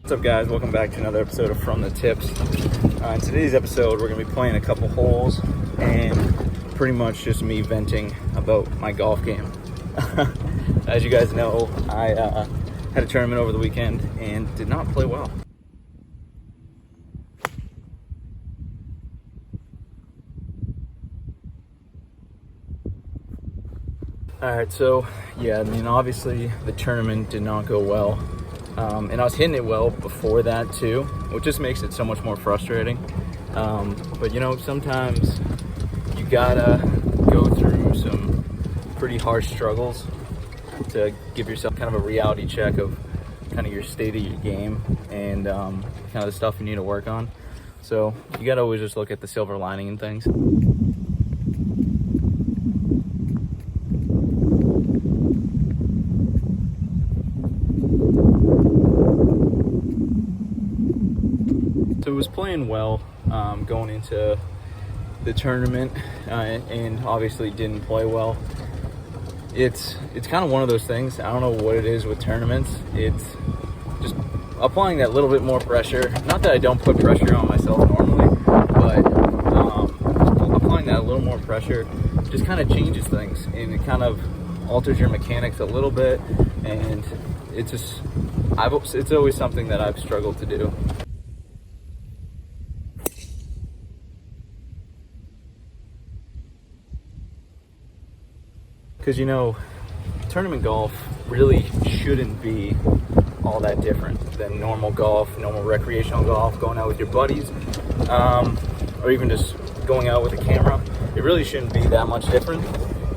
What's up, guys? Welcome back to another episode of From the Tips. In today's episode, we're going to be playing a couple holes and pretty much just me venting about my golf game. As you guys know, I had a tournament over the weekend and did not play well. Alright, so yeah, obviously the tournament did not go well. And I was hitting it well before that too, which just makes it so much more frustrating. But sometimes you gotta go through some pretty harsh struggles to give yourself kind of a reality check of kind of your state of your game and kind of the stuff you need to work on. So you gotta always just look at the silver lining in things. So it was playing well going into the tournament and obviously didn't play well. It's kind of one of those things. I don't know what it is with tournaments. It's just applying that little bit more pressure. Not that I don't put pressure on myself normally, but applying that little more pressure just kind of changes things and it kind of alters your mechanics a little bit. And it's always something that I've struggled to do. Because tournament golf really shouldn't be all that different than normal golf, normal recreational golf, going out with your buddies, or even just going out with a camera. It really shouldn't be that much different,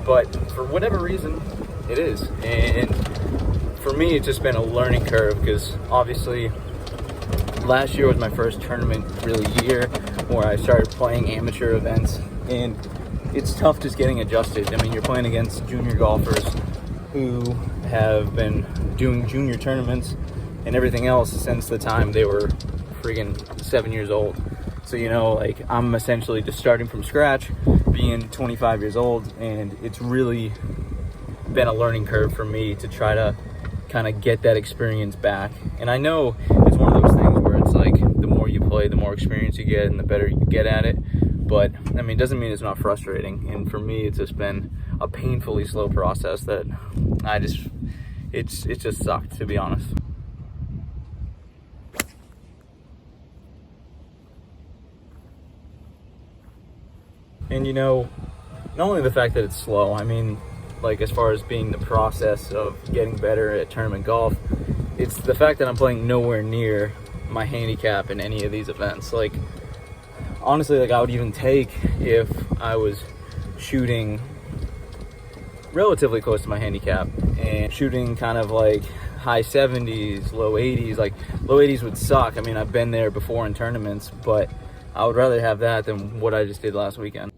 but for whatever reason, it is. And for me, it's just been a learning curve because obviously last year was my first tournament really year where I started playing amateur events, and it's tough just getting adjusted. I mean, you're playing against junior golfers who have been doing junior tournaments and everything else since the time they were friggin' 7 years old. So, I'm essentially just starting from scratch, being 25 years old, and it's really been a learning curve for me to try to kind of get that experience back. And I know it's one of those things where it's like the more you play, the more experience you get and the better you get at it. But it doesn't mean it's not frustrating. And for me, it's just been a painfully slow process that it just sucked, to be honest. And not only the fact that it's slow, as far as being the process of getting better at tournament golf, it's the fact that I'm playing nowhere near my handicap in any of these events. Honestly, I would even take if I was shooting relatively close to my handicap and shooting kind of high 70s, low 80s. Low 80s would suck. I've been there before in tournaments, but I would rather have that than what I just did last weekend.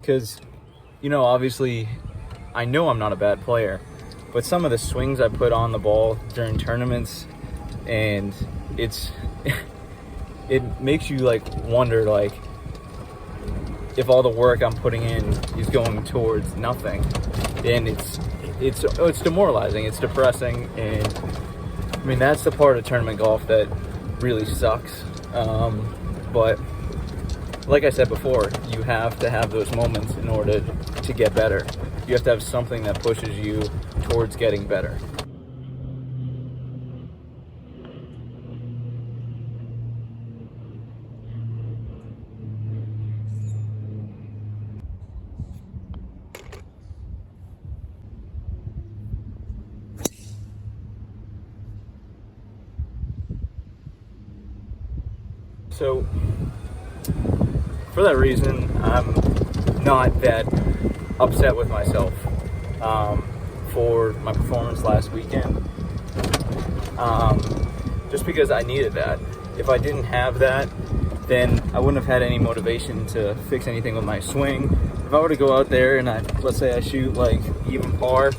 Because, obviously, I know I'm not a bad player. But some of the swings I put on the ball during tournaments, and it makes you wonder if all the work I'm putting in is going towards nothing. And it's demoralizing, it's depressing, and that's the part of tournament golf that really sucks. But like I said before, you have to have those moments in order to get better. You have to have something that pushes you towards getting better. So, for that reason, I'm not that upset with myself for my performance last weekend, just because I needed that. If I didn't have that, then I wouldn't have had any motivation to fix anything with my swing. If I were to go out there and let's say I shoot even par,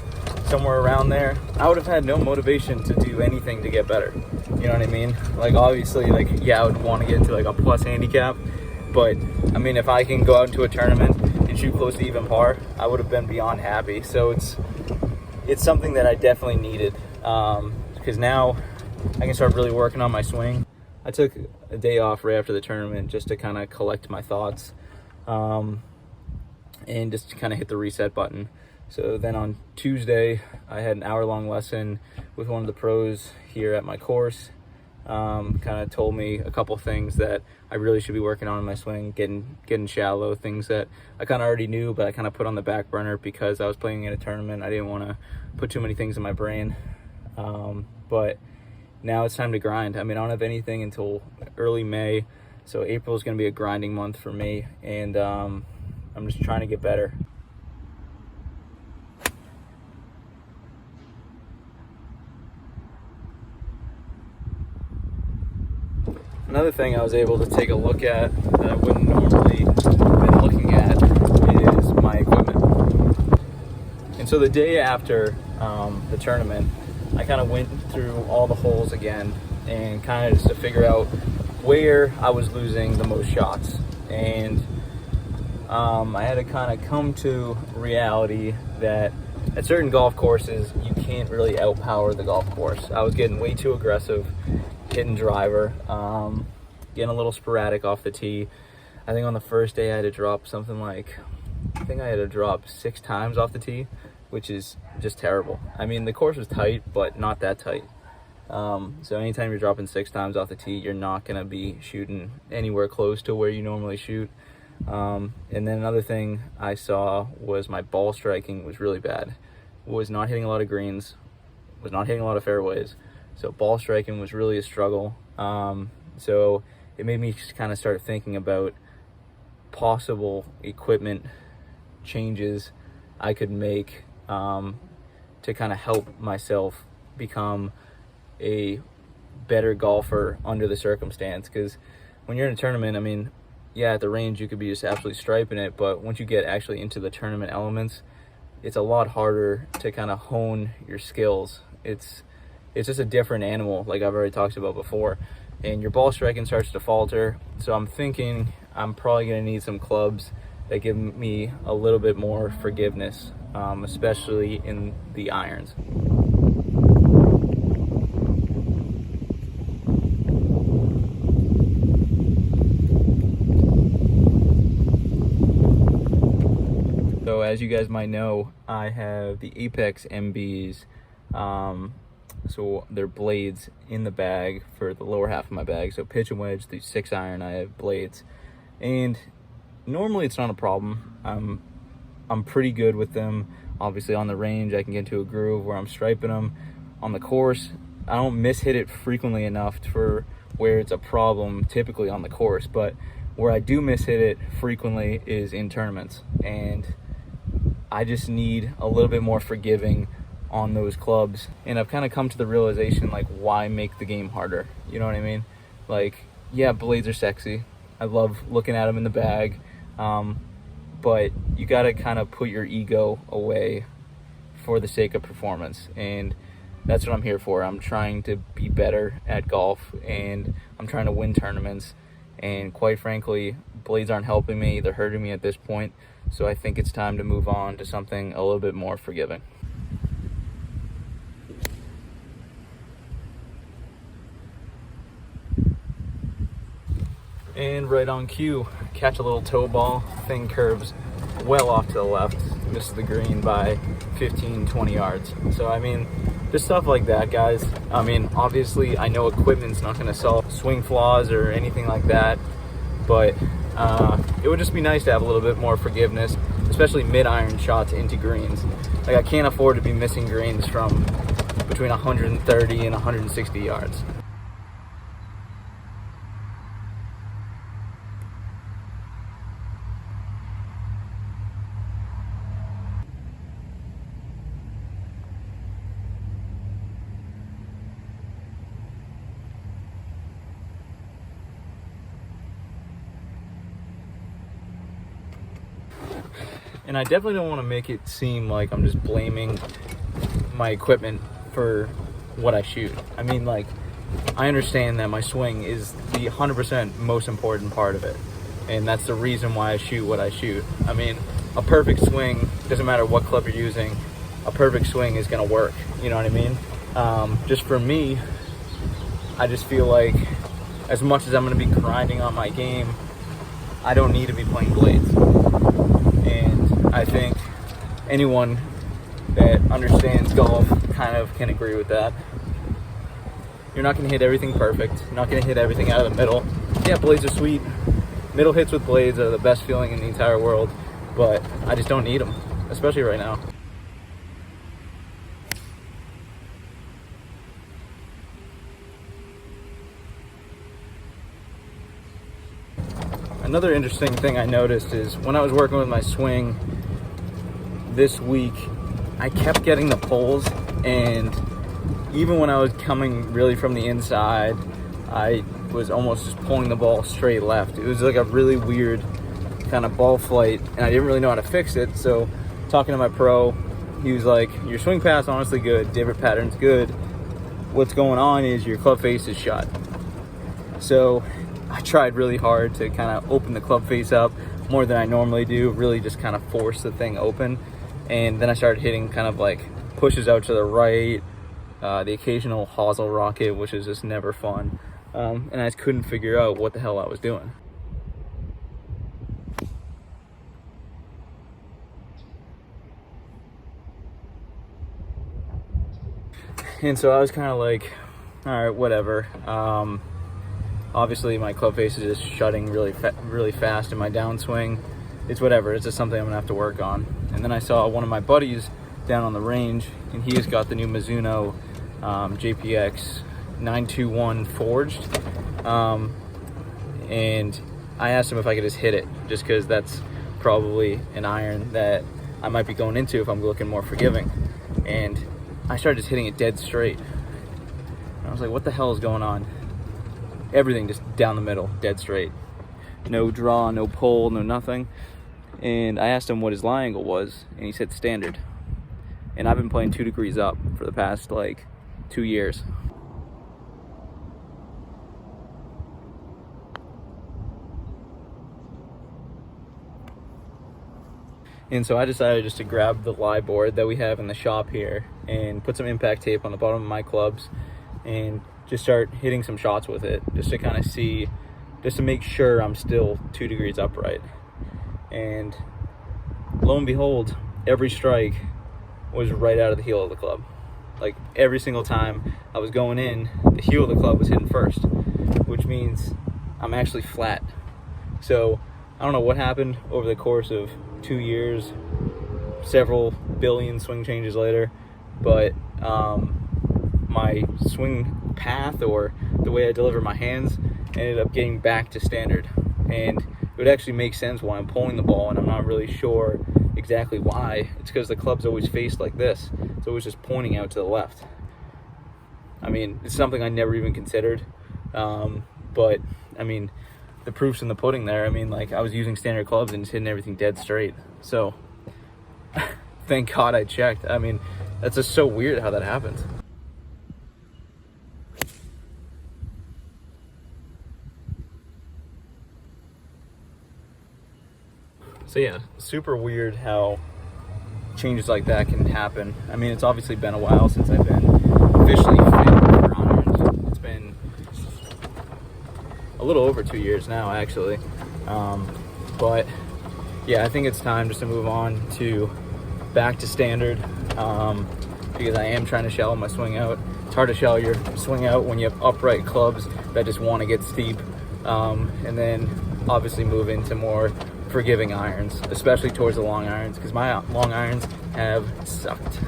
somewhere around there, I would have had no motivation to do anything to get better. You know what I mean? Obviously, I would want to get into a plus handicap, but if I can go out into a tournament and and shoot close to even par, I would have been beyond happy. So it's something that I definitely needed, because now I can start really working on my swing. I took a day off right after the tournament just to kind of collect my thoughts, and just kind of hit the reset button. So then on Tuesday, I had an hour-long lesson with one of the pros here at my course. Kind of told me a couple things that I really should be working on in my swing, getting shallow, things that I kind of already knew, but I kind of put on the back burner because I was playing in a tournament. I didn't want to put too many things in my brain. But now it's time to grind. I mean, I don't have anything until early May, so April is going to be a grinding month for me, and I'm just trying to get better. Another thing I was able to take a look at that I wouldn't normally have been looking at is my equipment. And so the day after the tournament, I kind of went through all the holes again and kind of just to figure out where I was losing the most shots. And I had to kind of come to reality that at certain golf courses, you can't really outpower the golf course. I was getting way too aggressive, hitting driver, getting a little sporadic off the tee. I think on the first day I had to drop something like, I think I had to drop 6 times off the tee, which is just terrible. I mean, the course was tight, but not that tight. So anytime you're dropping 6 times off the tee, you're not gonna be shooting anywhere close to where you normally shoot. And then another thing I saw was my ball striking was really bad. Was not hitting a lot of greens, was not hitting a lot of fairways. So ball striking was really a struggle. So it made me just kind of start thinking about possible equipment changes I could make to kind of help myself become a better golfer under the circumstance. Because when you're in a tournament, I mean, yeah, at the range you could be just absolutely striping it, but once you get actually into the tournament elements, it's a lot harder to kind of hone your skills. It's just a different animal, like I've already talked about before, and your ball striking starts to falter. So I'm thinking I'm probably going to need some clubs that give me a little bit more forgiveness, especially in the irons. So as you guys might know, I have the Apex MBs. So they're blades in the bag for the lower half of my bag. So pitch and wedge, the 6-iron, I have blades. And normally it's not a problem. I'm pretty good with them. Obviously on the range, I can get into a groove where I'm striping them. On the course, I don't mishit it frequently enough for where it's a problem typically on the course. But where I do mishit it frequently is in tournaments. And I just need a little bit more forgiving on those clubs. And I've kind of come to the realization, like, why make the game harder? You know what I mean? Like, yeah, blades are sexy. I love looking at them in the bag. But you got to kind of put your ego away for the sake of performance. And that's what I'm here for. I'm trying to be better at golf, and I'm trying to win tournaments. And quite frankly, blades aren't helping me. They're hurting me at this point. So I think it's time to move on to something a little bit more forgiving. And right on cue, catch a little toe ball, thing curves well off to the left, misses the green by 15, 20 yards. So I mean, just stuff like that, guys. I mean, obviously I know equipment's not gonna solve swing flaws or anything like that, but it would just be nice to have a little bit more forgiveness, especially mid-iron shots into greens. Like, I can't afford to be missing greens from between 130 and 160 yards. And I definitely don't want to make it seem like I'm just blaming my equipment for what I shoot. I mean, like, I understand that my swing is the 100% most important part of it. And that's the reason why I shoot what I shoot. I mean, a perfect swing, doesn't matter what club you're using, a perfect swing is going to work. You know what I mean? Just for me, I just feel like as much as I'm going to be grinding on my game, I don't need to be playing blades. And I think anyone that understands golf kind of can agree with that. You're not going to hit everything perfect. You're not going to hit everything out of the middle. Yeah, blades are sweet. Middle hits with blades are the best feeling in the entire world, but I just don't need them, especially right now. Another interesting thing I noticed is when I was working with my swing this week, I kept getting the pulls, and even when I was coming really from the inside, I was almost just pulling the ball straight left. It was like a really weird kind of ball flight, and I didn't really know how to fix it. So talking to my pro, he was like, your swing path's honestly good, divot pattern's good. What's going on is your club face is shut. So I tried really hard to kind of open the club face up more than I normally do, really just kind of force the thing open. And then I started hitting kind of like pushes out to the right, the occasional hosel rocket, which is just never fun. And I just couldn't figure out what the hell I was doing. And so I was kind of like, all right, whatever. Obviously my club face is just shutting really fast in my downswing. It's whatever, it's just something I'm gonna have to work on. And then I saw one of my buddies down on the range, and he's got the new Mizuno JPX 921 forged. And I asked him if I could just hit it, just because that's probably an iron that I might be going into if I'm looking more forgiving. And I started just hitting it dead straight. And I was like, what the hell is going on? Everything just down the middle, dead straight. No draw, no pull, no nothing. And I asked him what his lie angle was, and he said standard. And I've been playing 2 degrees up for the past like 2 years. And so I decided just to grab the lie board that we have in the shop here and put some impact tape on the bottom of my clubs and just start hitting some shots with it, just to kind of see, just to make sure I'm still 2 degrees upright. And lo and behold, every strike was right out of the heel of the club. Like every single time I was going in, the heel of the club was hitting first, which means I'm actually flat. So I don't know what happened over the course of 2 years, several billion swing changes later, but my swing path, or the way I deliver my hands, ended up getting back to standard. And it would actually make sense why I'm pulling the ball, and I'm not really sure exactly why. It's because the club's always faced like this. It's always just pointing out to the left. I mean, it's something I never even considered. But, I mean, the proof's in the pudding there. I mean, like, I was using standard clubs and just hitting everything dead straight. So, thank God I checked. I mean, that's just so weird how that happens. So yeah, super weird how changes like that can happen. I mean, it's obviously been a while since I've been officially fit for irons. It's been a little over 2 years now, actually. But yeah, I think it's time just to move on to back to standard, because I am trying to shallow my swing out. It's hard to shallow your swing out when you have upright clubs that just want to get steep, and then obviously move into more forgiving irons, especially towards the long irons, because my long irons have sucked.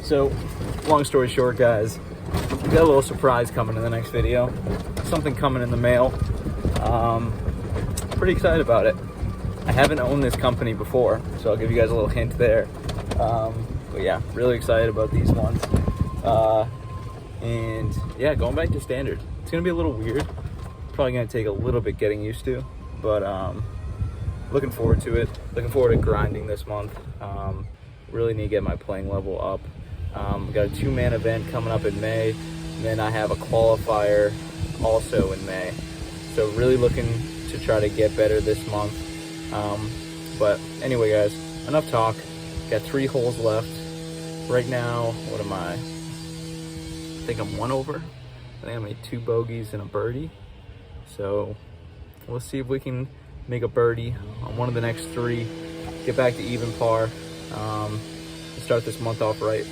So, long story short, guys, we got a little surprise coming in the next video. Something coming in the mail. Pretty excited about it. I haven't owned this company before, so I'll give you guys a little hint there. But yeah, really excited about these ones. And yeah, going back to standard. It's gonna be a little weird. probably going to take a little bit getting used to, but looking forward to it. Looking forward to grinding this month. Really need to get my playing level up. We got a 2-man event coming up in May, and then I have a qualifier also in May. So really looking to try to get better this month. But anyway, guys, enough talk. Got 3 holes left. Right now, what am I? I think I'm 1 over. I think I made 2 bogeys and a birdie. So let's see if we can make a birdie on one of the next 3. Get back to even par. Start this month off right.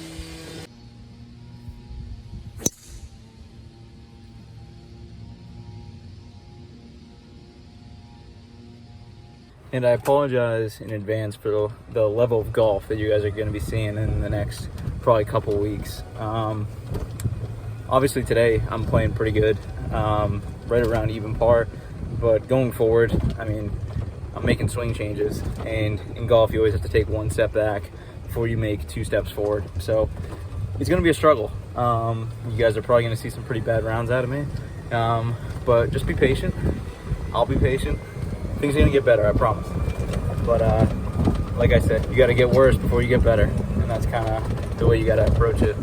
And I apologize in advance for the level of golf that you guys are going to be seeing in the next probably couple weeks. Obviously today I'm playing pretty good, right around even par, but going forward, I mean, I'm making swing changes, and in golf you always have to take 1 step back before you make 2 steps forward. So it's going to be a struggle. You guys are probably going to see some pretty bad rounds out of me, but just be patient. I'll be patient. Things are gonna get better, I promise. But like I said, you gotta get worse before you get better. And that's kind of the way you gotta approach it.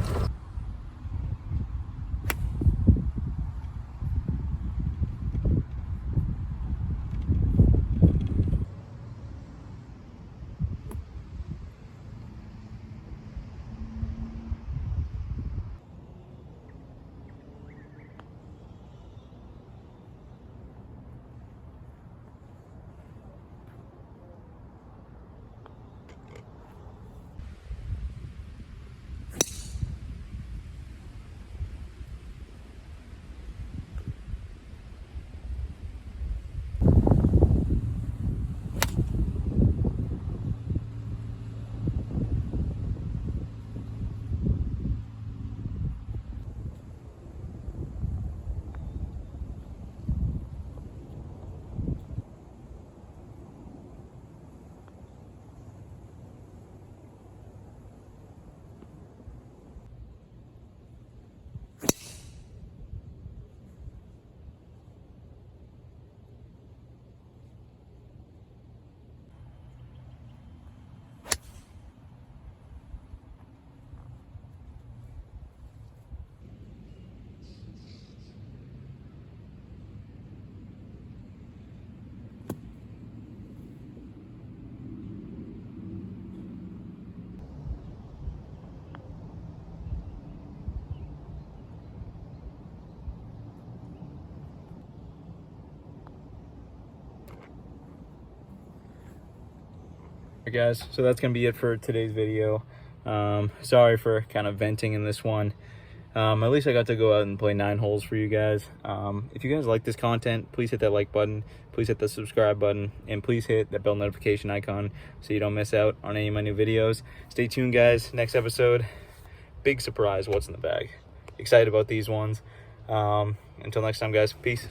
Alright guys, so that's gonna be it for today's video. Sorry for kind of venting in this one. At least I got to go out and play 9 holes for you guys. If you guys like this content, please hit that like button, please hit the subscribe button, and please hit that bell notification icon so you don't miss out on any of my new videos. Stay tuned guys, next episode, big surprise, what's in the bag. Excited about these ones. Until next time guys, peace.